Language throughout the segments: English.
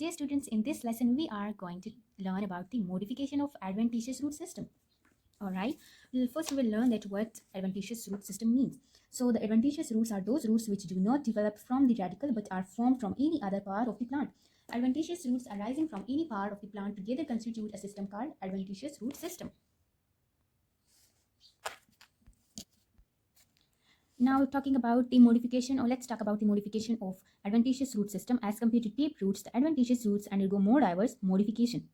Dear students, in this lesson we are going to learn about the modification of adventitious root system. Alright, first we will learn that what adventitious root system means. So the adventitious roots are those roots which do not develop from the radicle but are formed from any other part of the plant. Adventitious roots arising from any part of the plant together constitute a system called adventitious root system. Now talking about the modification, or let's talk about the modification of adventitious root system as compared to tape roots. The adventitious roots undergo more diverse modification.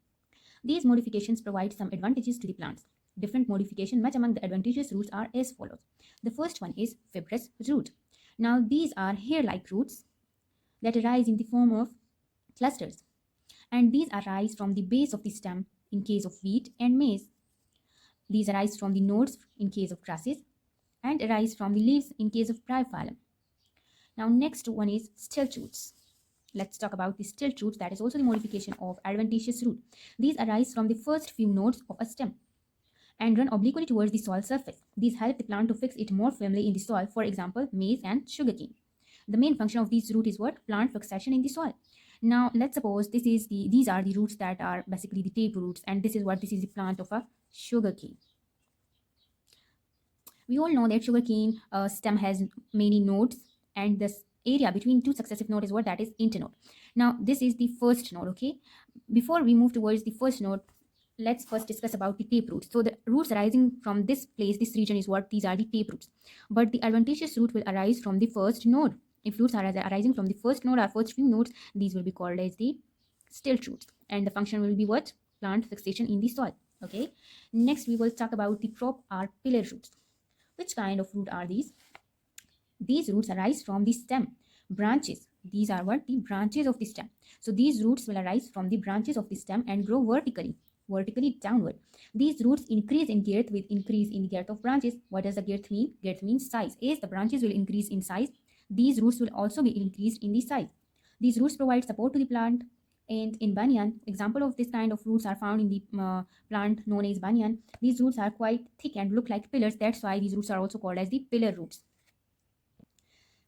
These modifications provide some advantages to the plants. Different modification met among the adventitious roots are as follows. The first one is fibrous root. Now these are hair-like roots that arise in the form of clusters, and these arise from the base of the stem in case of wheat and maize. These arise from the nodes in case of grasses and arise from the leaves in case of bryophyllum. Now next one is stilt roots. Let's talk about the stilt roots, that is also the modification of adventitious root. These arise from the first few nodes of a stem and run obliquely towards the soil surface. These help the plant to fix it more firmly in the soil, for example, maize and sugarcane. The main function of these roots is what? Plant fixation in the soil. Now let's suppose these are the roots that are basically the tape roots, and this is the plant of a sugarcane. We all know that sugarcane stem has many nodes, and this area between two successive nodes is what? That is internode. Now this is the first node. Okay, before we move towards the first node, let's first discuss about the tape roots. So the roots arising from this place, this region, is what? These are the tape roots. But the adventitious root will arise from the first node. If roots are arising from the first node or first few nodes, these will be called as the stilt roots, and the function will be what? Plant fixation in the soil. Okay, next we will talk about the prop or pillar roots. Which kind of root are these? These roots arise from the stem branches. These are what? The branches of the stem. So these roots will arise from the branches of the stem and grow vertically downward. These roots increase in girth with increase in the girth of branches. What does the girth mean? Girth means size. As the branches will increase in size, these roots will also be increased in the size. These roots provide support to the plant. And in banyan, example of this kind of roots are found in the plant known as banyan. These roots are quite thick and look like pillars. That's why these roots are also called as the pillar roots.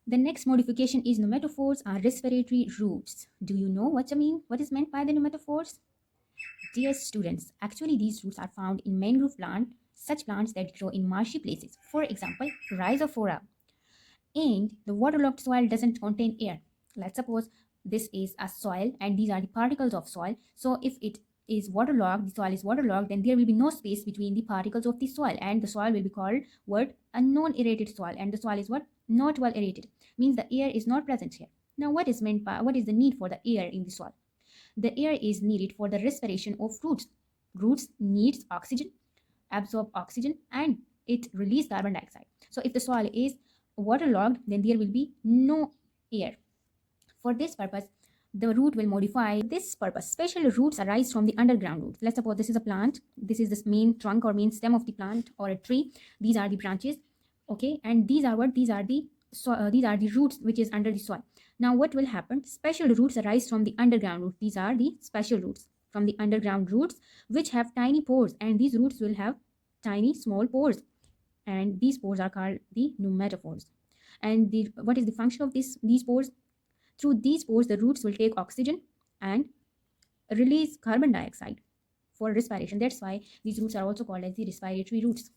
The next modification is pneumatophores or respiratory roots. Do you know what is meant by the pneumatophores? Dear students, actually these roots are found in mangrove plant, such plants that grow in marshy places. For example, rhizophora. And the waterlogged soil doesn't contain air. Let's suppose this is a soil and these are the particles of soil. So if it is waterlogged, the soil is waterlogged, then there will be no space between the particles of the soil, and the soil will be called what? A non-aerated soil. And the soil is what? Not well aerated. Means the air is not present here. Now what is the need for the air in the soil? The air is needed for the respiration of roots. Roots needs oxygen, absorb oxygen, and it release carbon dioxide. So if the soil is waterlogged, then there will be no air. For this purpose, the root will modify this purpose. Special roots arise from the underground roots. Let's suppose this is a plant. This is the main trunk or main stem of the plant or a tree. These are the branches. Okay, and these are what? These are the roots which is under the soil. Now what will happen? Special roots arise from the underground roots. These are the special roots from the underground roots which have tiny pores, and these roots will have tiny small pores, and these pores are called the pneumatophores. And what is the function of these pores? Through these pores, the roots will take oxygen and release carbon dioxide for respiration. That's why these roots are also called as the respiratory roots.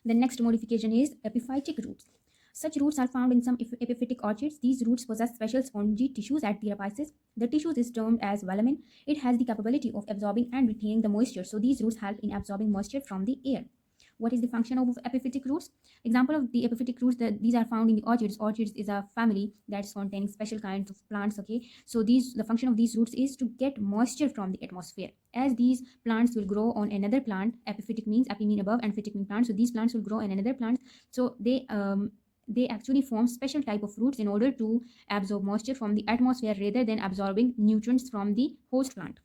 The next modification is epiphytic roots. Such roots are found in some epiphytic orchids. These roots possess special spongy tissues at the apices. The tissues is termed as velamen. It has the capability of absorbing and retaining the moisture. So these roots help in absorbing moisture from the air. What is the function of epiphytic roots? Example of the epiphytic roots, these are found in the orchids. Orchids is a family that's containing special kinds of plants. Okay, so the function of these roots is to get moisture from the atmosphere. As these plants will grow on another plant, epiphytic means epi mean above and phytic mean plant. So these plants will grow on another plant. So they actually form special type of roots in order to absorb moisture from the atmosphere rather than absorbing nutrients from the host plant.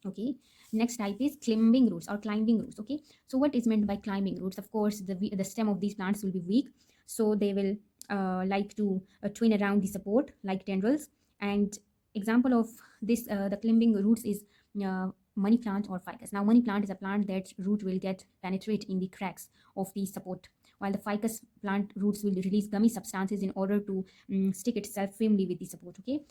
Okay, next type is climbing roots or climbing roots. Okay, so what is meant by climbing roots? Of course, the stem of these plants will be weak, so they will like to twine around the support like tendrils. And example of this the climbing roots is money plant or ficus. Now money plant is a plant that root will get penetrate in the cracks of the support, while the ficus plant roots will release gummy substances in order to stick itself firmly with the support. Okay,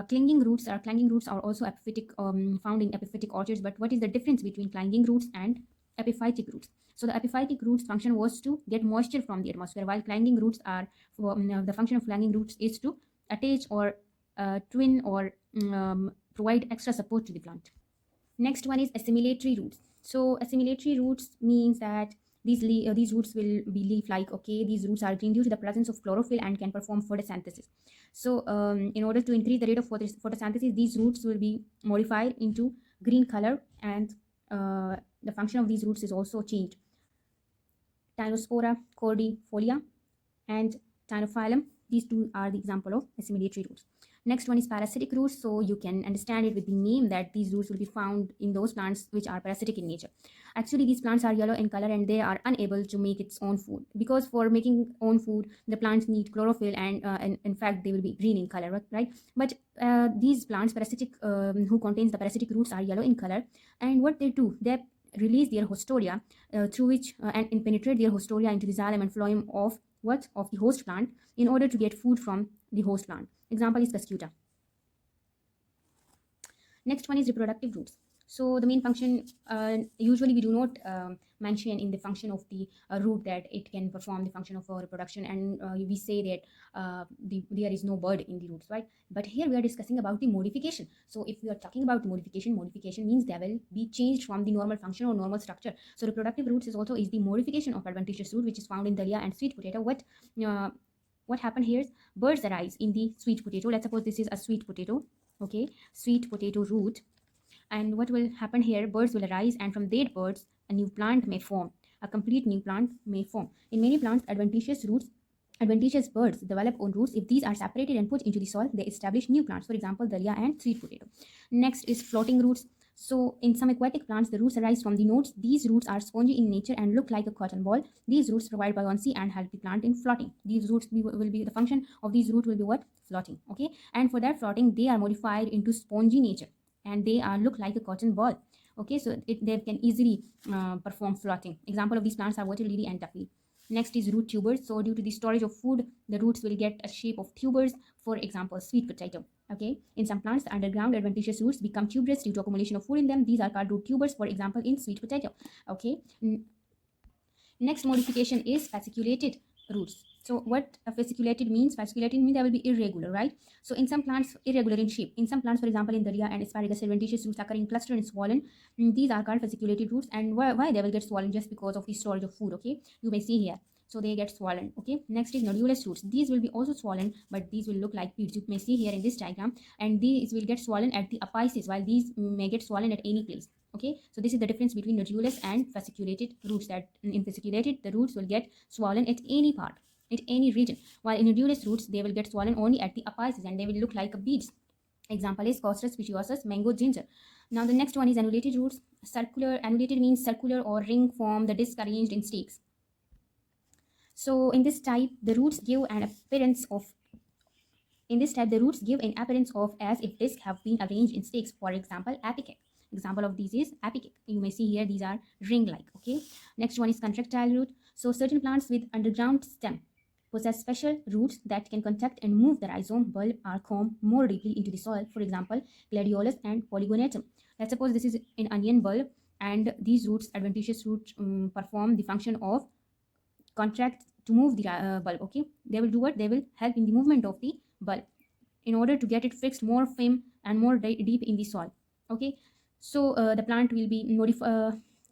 Clinging roots are also epiphytic, found in epiphytic orchids. But what is the difference between clinging roots and epiphytic roots? So the epiphytic roots function was to get moisture from the atmosphere, while clinging roots are the function of clinging roots is to attach or twin or provide extra support to the plant. Next one is assimilatory roots. So assimilatory roots means that these roots will be leaf-like. Okay, these roots are green due to the presence of chlorophyll and can perform photosynthesis. So in order to increase the rate of photosynthesis, these roots will be modified into green color, and the function of these roots is also changed. Tinospora, cordifolia, and Tinophyllum. These two are the example of assimilatory roots. Next one is parasitic roots. So you can understand it with the name that these roots will be found in those plants which are parasitic in nature. Actually, these plants are yellow in color and they are unable to make its own food, because for making own food, the plants need chlorophyll, and in fact, they will be green in color, right? But these plants, parasitic, who contains the parasitic roots, are yellow in color, and what they do, they release their hostoria through which and penetrate their hostoria into the xylem and phloem of the host plant in order to get food from the host plant. Example is Cuscuta. Next one is reproductive roots. So the main function, usually we do not mention in the function of the root that it can perform the function of reproduction, and we say that there is no bud in the roots, right? But here we are discussing about the modification. So if we are talking about the modification means they will be changed from the normal function or normal structure. So reproductive roots is the modification of adventitious root, which is found in dahlia and sweet potato. What happened here is birds arise in the sweet potato. Let's suppose this is a sweet potato, okay, sweet potato root. And what will happen here, birds will arise, and from dead birds a new plant may form, a complete new plant may form. In many plants, adventitious birds develop on roots. If these are separated and put into the soil, they establish new plants, for example dahlia and sweet potato. Next is floating roots. So in some aquatic plants, the roots arise from the nodes. These roots are spongy in nature and look like a cotton ball. These roots provide buoyancy and help the plant in floating. These roots will be the function of these roots will be what? Floating. Okay, and for that floating, they are modified into spongy nature, and they look like a cotton ball. Okay, so they can easily perform floating. Example of these plants are water lily and duckweed. Next is root tubers. So due to the storage of food, the roots will get a shape of tubers. For example, sweet potato. Okay, in some plants, the underground adventitious roots become tuberous due to accumulation of food in them. These are called root tubers. For example, in sweet potato. Okay, next modification is fasciculated roots. So what a fasciculated means? Fasciculated means they will be irregular, right? So in some plants, irregular in shape. In some plants, for example, in dahlia and asparagus, adventitious roots occur in cluster and swollen. These are called fasciculated roots. And why they will get swollen? Just because of the storage of food. Okay, you may see here. So they get swollen. Okay, next is nodulous roots. These will be also swollen, but these will look like beads. You may see here in this diagram, and these will get swollen at the apices, while these may get swollen at any place. Okay, so this is the difference between nodulous and fasciculated roots. That in fasciculated, the roots will get swollen at any part, at any region, while in nodulous roots, they will get swollen only at the apices, and they will look like beads. Example is Costus speciosus, mango ginger. Now the next one is annulated roots. Annulated means circular or ring form, the disc arranged in stakes. So in this type, the roots give an appearance of as if discs have been arranged in stakes. For example, epicake. Example of these is epicake. You may see here these are ring-like. Okay. Next one is contractile root. So certain plants with underground stem possess special roots that can contact and move the rhizome, bulb, or comb more deeply into the soil. For example, gladiolus and polygonatum. Let's suppose this is an onion bulb, and these roots, adventitious roots, perform the function of contract to move the bulb. Okay, they will do what? They will help in the movement of the bulb in order to get it fixed more firm and more deep in the soil. Okay, so the plant will be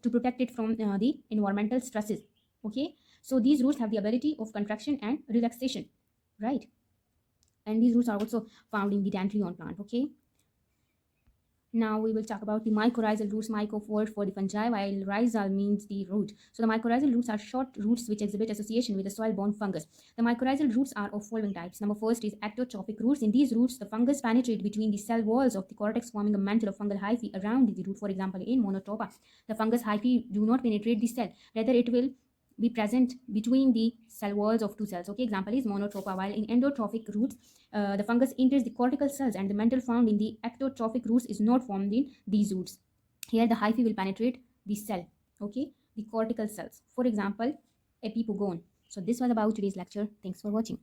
to protect it from the environmental stresses. Okay, so these roots have the ability of contraction and relaxation, right? And these roots are also found in the dandelion plant. Okay, now we will talk about the mycorrhizal roots. Myco word for the fungi, while rhizal means the root. So the mycorrhizal roots are short roots which exhibit association with the soil-borne fungus. The mycorrhizal roots are of following types. Number first is ectotrophic roots. In these roots, the fungus penetrate between the cell walls of the cortex, forming a mantle of fungal hyphae around the root. For example, in monotropa, the fungus hyphae do not penetrate the cell. Rather, it will be present between the cell walls of two cells. Okay, example is monotropa. While in endotrophic roots, the fungus enters the cortical cells, and the mantle found in the ectotrophic roots is not formed in these roots. Here the hyphae will penetrate the cell, okay, the cortical cells. For example, epipogone. So this was about today's lecture. Thanks for watching.